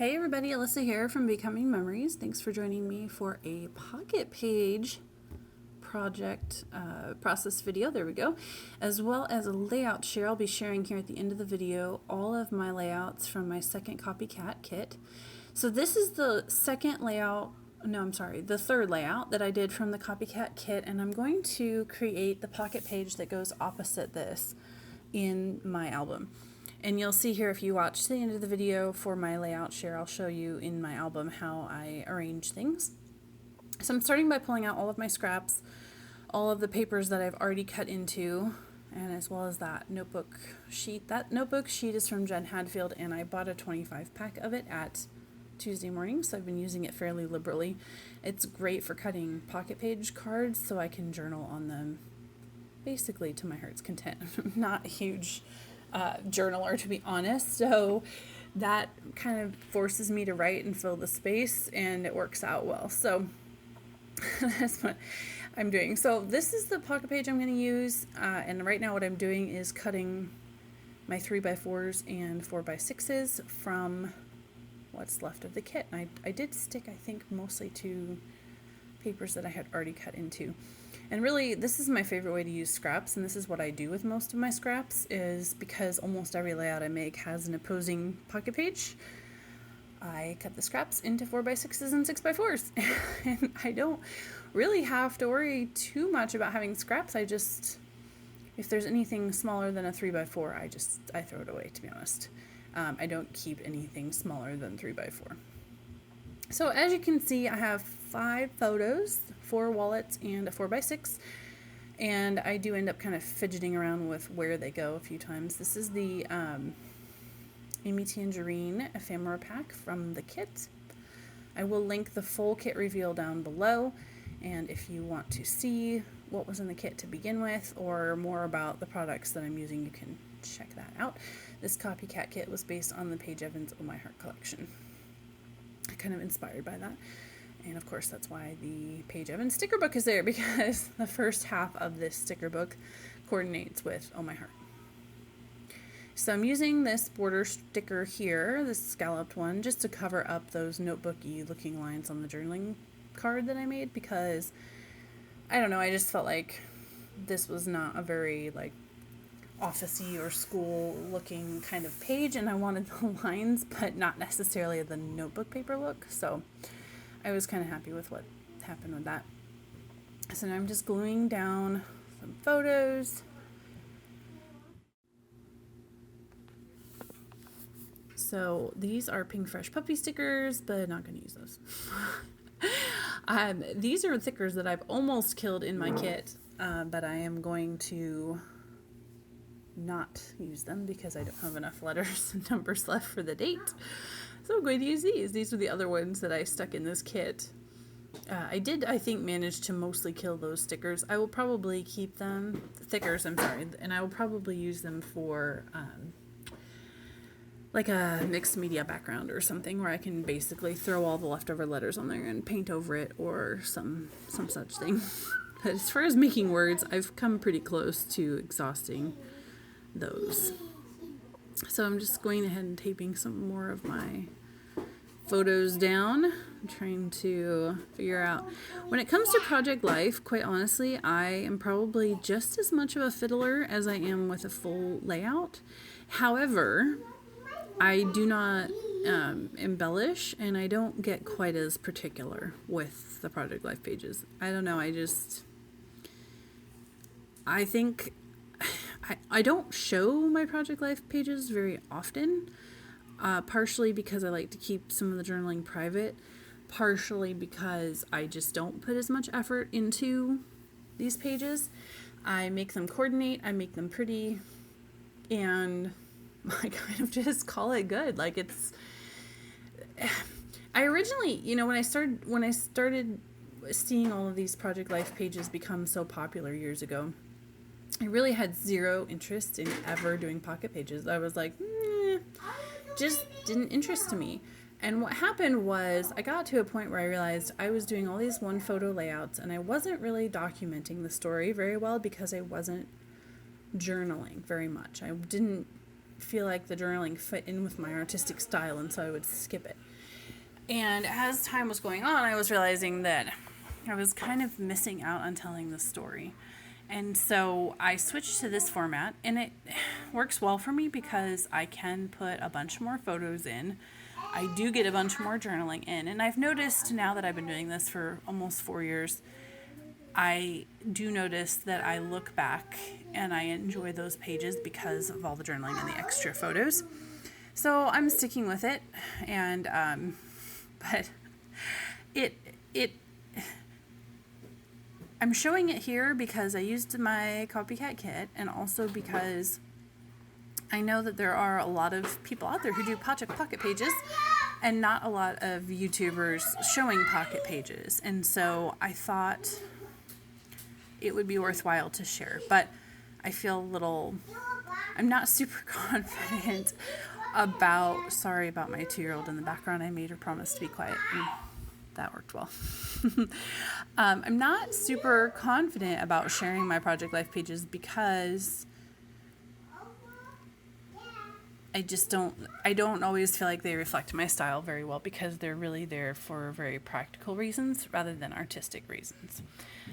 Hey everybody, Alyssa here from Becoming Memories. Thanks for joining me for a Pocket Page project process video, there we go, as well as a layout share. I'll be sharing here at the end of the video all of my layouts from my second copycat kit. So this is the the third layout that I did from the copycat kit, and I'm going to create the pocket page that goes opposite this in my album. And you'll see here, if you watch to the end of the video for my layout share, I'll show you in my album how I arrange things. So I'm starting by pulling out all of my scraps, all of the papers that I've already cut into, and as well as that notebook sheet. That notebook sheet is from Jen Hadfield, and I bought a 25 pack of it at Tuesday morning, so I've been using it fairly liberally. It's great for cutting pocket page cards, so I can journal on them basically to my heart's content. I'm not a huge journaler, to be honest, so that kind of forces me to write and fill the space, and it works out well. So that's what I'm doing. So this is the pocket page I'm going to use, and right now what I'm doing is cutting my 3x4s and 4x6s from what's left of the kit. And I did stick, I think, mostly to papers that I had already cut into. And really, this is my favorite way to use scraps, and this is what I do with most of my scraps, is because almost every layout I make has an opposing pocket page. I cut the scraps into 4x6s and 6x4s, and I don't really have to worry too much about having scraps. If there's anything smaller than a 3x4, I throw it away, to be honest. I don't keep anything smaller than 3x4. So as you can see, I have 5 photos, 4 wallets, and a 4x6, and I do end up kind of fidgeting around with where they go a few times. This is the Amy Tangerine ephemera pack from the kit. I will link the full kit reveal down below, and if you want to see what was in the kit to begin with or more about the products that I'm using, you can check that out. This copycat kit was based on the Paige Evans Oh My Heart collection. Kind of inspired by that, and of course that's why the Paige Evans sticker book is there, because the first half of this sticker book coordinates with Oh My Heart. So I'm using this border sticker here, this scalloped one, just to cover up those notebooky looking lines on the journaling card that I made, because I don't know, I just felt like this was not a very office-y or school looking kind of page, and I wanted the lines but not necessarily the notebook paper look, so I was kind of happy with what happened with that. So now I'm just gluing down some photos. So these are Pink Fresh Puppy stickers, but not going to use those. These are stickers that I've almost killed in my kit, but I am going to not use them because I don't have enough letters and numbers left for the date. So I'm going to use these. These are the other ones that I stuck in this kit. I did, I think, manage to mostly kill those stickers. I will probably keep them, stickers, I'm sorry, and I will probably use them for like a mixed media background or something, where I can basically throw all the leftover letters on there and paint over it or some such thing. But as far as making words, I've come pretty close to exhausting those. So I'm just going ahead and taping some more of my photos down. I'm trying to figure out, when it comes to project life, quite honestly, I am probably just as much of a fiddler as I am with a full layout. However, I do not embellish, and I don't get quite as particular with the project life pages. I don't know, I think I don't show my project life pages very often, partially because I like to keep some of the journaling private, partially because I just don't put as much effort into these pages. I make them coordinate, I make them pretty, and I kind of just call it good. I originally, when I started seeing all of these project life pages become so popular years ago, I really had zero interest in ever doing pocket pages. I was like, just didn't interest me. And what happened was I got to a point where I realized I was doing all these one photo layouts, and I wasn't really documenting the story very well because I wasn't journaling very much. I didn't feel like the journaling fit in with my artistic style, and so I would skip it. And as time was going on, I was realizing that I was kind of missing out on telling the story. And so I switched to this format, and it works well for me because I can put a bunch more photos in. I do get a bunch more journaling in, and I've noticed now that I've been doing this for almost 4 years, I do notice that I look back and I enjoy those pages because of all the journaling and the extra photos. So I'm sticking with it, and but it I'm showing it here because I used my copycat kit, and also because I know that there are a lot of people out there who do pocket pages and not a lot of YouTubers showing pocket pages. And so I thought it would be worthwhile to share, but I feel I'm not super confident sorry about my 2-year-old in the background. I made her promise to be quiet, and that worked well. I'm not super confident about sharing my Project Life pages because I don't always feel like they reflect my style very well, because they're really there for very practical reasons rather than artistic reasons.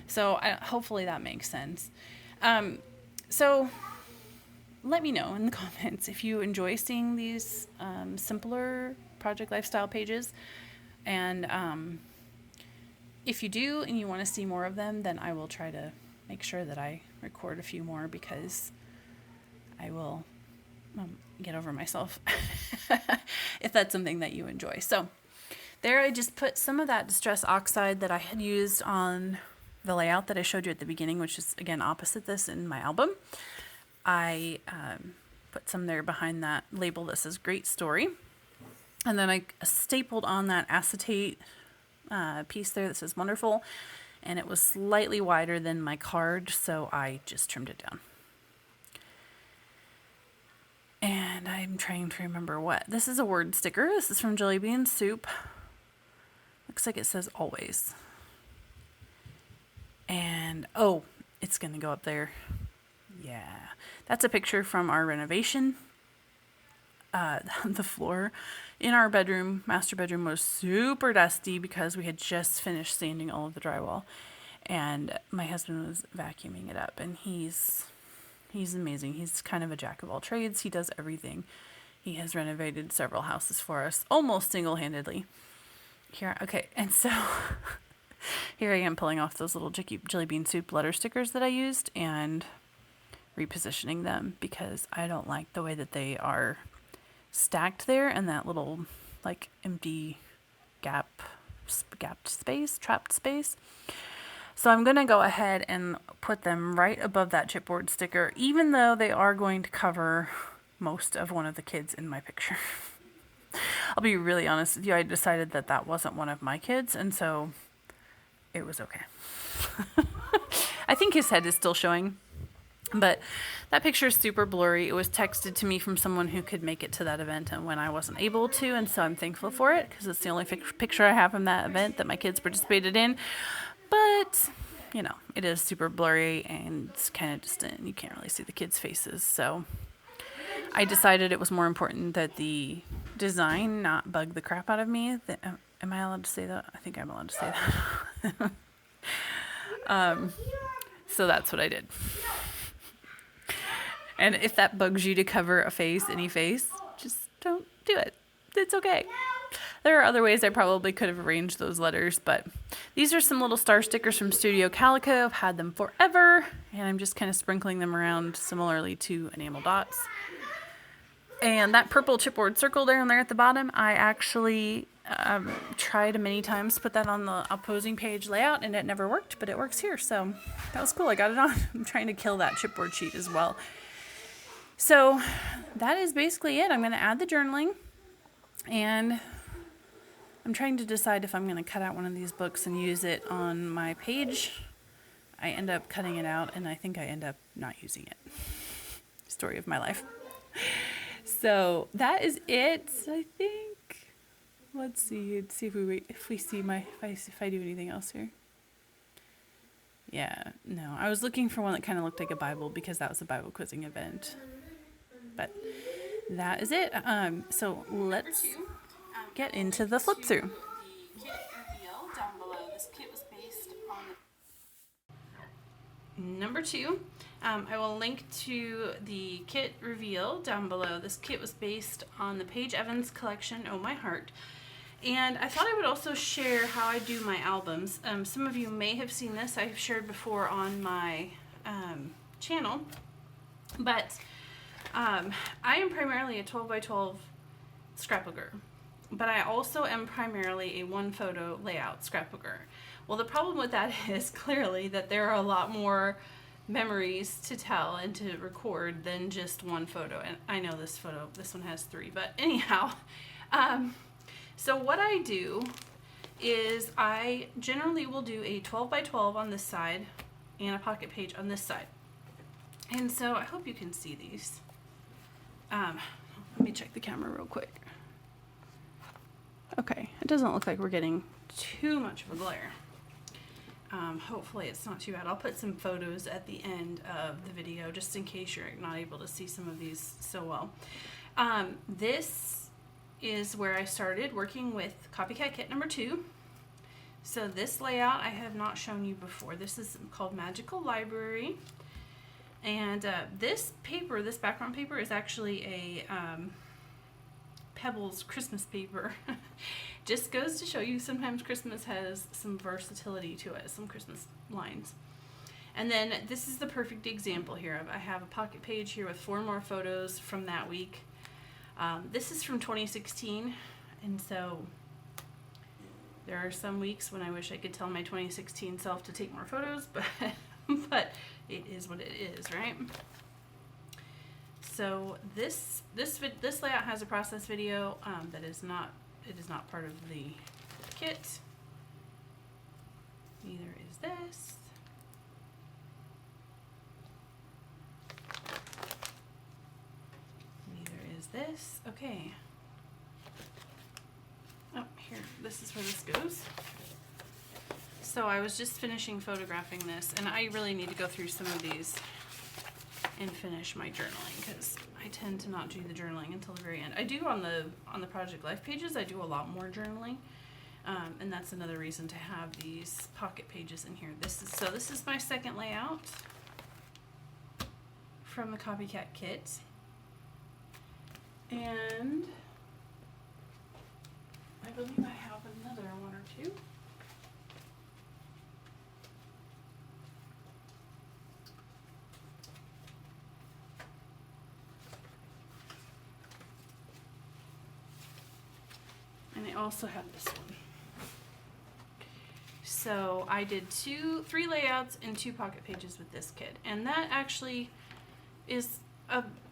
So hopefully that makes sense. So let me know in the comments if you enjoy seeing these simpler Project Lifestyle pages. And if you do and you want to see more of them, then I will try to make sure that I record a few more, because I will get over myself if that's something that you enjoy. So there I just put some of that Distress Oxide that I had used on the layout that I showed you at the beginning, which is again opposite this in my album. I put some there behind that label that says Great Story. And then I stapled on that acetate piece there that says Wonderful. And it was slightly wider than my card, so I just trimmed it down. And I'm trying to remember what. This is a word sticker. This is from Jelly Bean Soup. Looks like it says Always. And, oh, it's going to go up there. Yeah. That's a picture from our renovation. The floor in our bedroom, master bedroom, was super dusty because we had just finished sanding all of the drywall. And my husband was vacuuming it up, and he's amazing. He's kind of a jack of all trades. He does everything. He has renovated several houses for us, almost single-handedly. Here, okay, and so here I am pulling off those little Jelly Bean Soup letter stickers that I used and repositioning them, because I don't like the way that they are stacked there in that little like empty trapped space. So I'm going to go ahead and put them right above that chipboard sticker, even though they are going to cover most of one of the kids in my picture. I'll be really honest with you, I decided that that wasn't one of my kids, and so it was okay. I think his head is still showing, but that picture is super blurry. It was texted to me from someone who could make it to that event, and when I wasn't able to, and so I'm thankful for it, because it's the only picture I have from that event that my kids participated in. But, you know, it is super blurry, and it's kind of distant. You can't really see the kids' faces, so I decided it was more important that the design not bug the crap out of me. Am I allowed to say that? I think I'm allowed to say that. So that's what I did. And if that bugs you to cover a face, any face, just don't do it. It's okay. There are other ways I probably could have arranged those letters, but these are some little star stickers from Studio Calico. I've had them forever, and I'm just kind of sprinkling them around similarly to enamel dots. And that purple chipboard circle down there at the bottom, I actually tried many times to put that on the opposing page layout, and it never worked, but it works here, so that was cool. I got it on. I'm trying to kill that chipboard sheet as well. So that is basically it. I'm going to add the journaling, and I'm trying to decide if I'm going to cut out one of these books and use it on my page. I end up cutting it out, and I think I end up not using it. Story of my life. So that is it, I think. Let's see if I do anything else here. Yeah, no, I was looking for one that kind of looked like a Bible, because that was a Bible quizzing event. But that is it. So let's get into the flip through. The kit reveal down below. This kit was based on number 2. I will link to the kit reveal down below. This kit was based on the Paige Evans collection, Oh My Heart. And I thought I would also share how I do my albums. Some of you may have seen this. I've shared before on my channel. But I am primarily a 12 by 12 scrapbooker. But I also am primarily a 1 photo layout scrapbooker. Well, the problem with that is clearly that there are a lot more memories to tell and to record than just 1 photo. And I know this one has 3, but anyhow, so what I do is I generally will do a 12 by 12 on this side and a pocket page on this side. And so I hope you can see these. Let me check the camera real quick. Okay, it doesn't look like we're getting too much of a glare. Hopefully it's not too bad. I'll put some photos at the end of the video just in case you're not able to see some of these so well. This is where I started working with Copycat Kit number 2. So this layout I have not shown you before. This is called Magical Library. And this paper, this background paper, is actually a Pebbles Christmas paper. Just goes to show you sometimes Christmas has some versatility to it, some Christmas lines. And then this is the perfect example here. I have a pocket page here with 4 more photos from that week. This is from 2016, and so there are some weeks when I wish I could tell my 2016 self to take more photos, but it is what it is, right? So this layout has a process video that is not part of the kit. Neither is this. Neither is this. Okay. Oh, here. This is where this goes. So I was just finishing photographing this, and I really need to go through some of these and finish my journaling because I tend to not do the journaling until the very end. I do on the Project Life pages. I do a lot more journaling, and that's another reason to have these pocket pages in here. This is my second layout from the Copycat Kit, and I believe I have another 1 or 2. And I also have this one. So I did 3 layouts and 2 pocket pages with this kit. And that actually is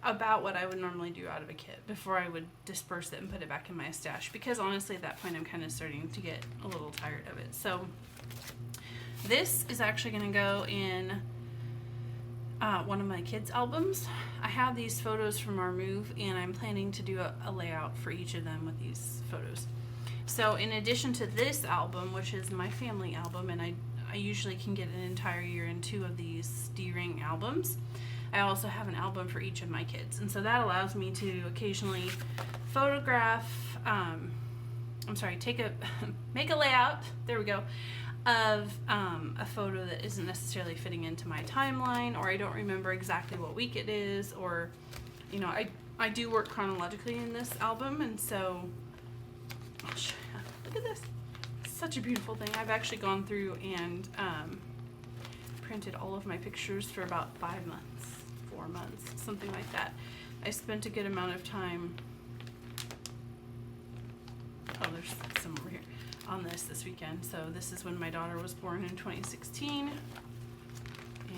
about what I would normally do out of a kit before I would disperse it and put it back in my stash. Because honestly, at that point, I'm kind of starting to get a little tired of it. So this is actually going to go in one of my kids' albums. I have these photos from our move, and I'm planning to do a layout for each of them with these photos. So in addition to this album, which is my family album, and I usually can get an entire year in 2 of these D-Ring albums, I also have an album for each of my kids. And so that allows me to occasionally photograph, make a layout, there we go, of a photo that isn't necessarily fitting into my timeline, or I don't remember exactly what week it is, or, you know, I do work chronologically in this album, and so, look at this. It's such a beautiful thing. I've actually gone through and printed all of my pictures for about 5 months, 4 months, something like that. I spent a good amount of time, oh, there's some over here, on this weekend. So this is when my daughter was born in 2016.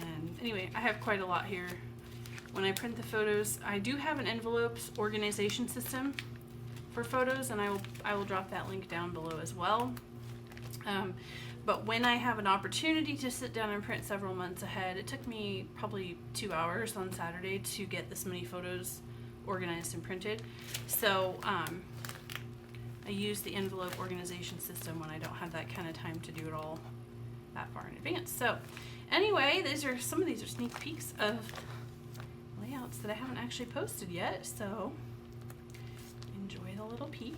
And anyway, I have quite a lot here. When I print the photos, I do have an envelopes organization system for photos, and I will drop that link down below as well. But when I have an opportunity to sit down and print several months ahead, it took me probably 2 hours on Saturday to get this many photos organized and printed. So I use the envelope organization system when I don't have that kind of time to do it all that far in advance. So anyway, some of these are sneak peeks of layouts that I haven't actually posted yet, so enjoy the little peek.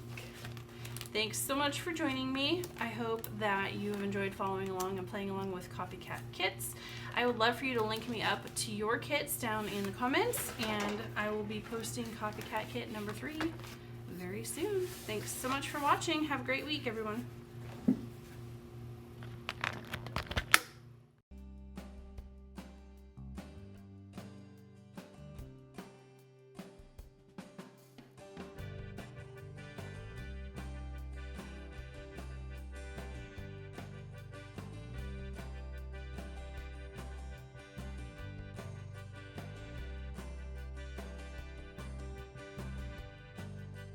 Thanks so much for joining me. I hope that you have enjoyed following along and playing along with Copycat Kits. I would love for you to link me up to your kits down in the comments, and I will be posting Copycat Kit number 3 very soon. Thanks so much for watching. Have a great week, everyone.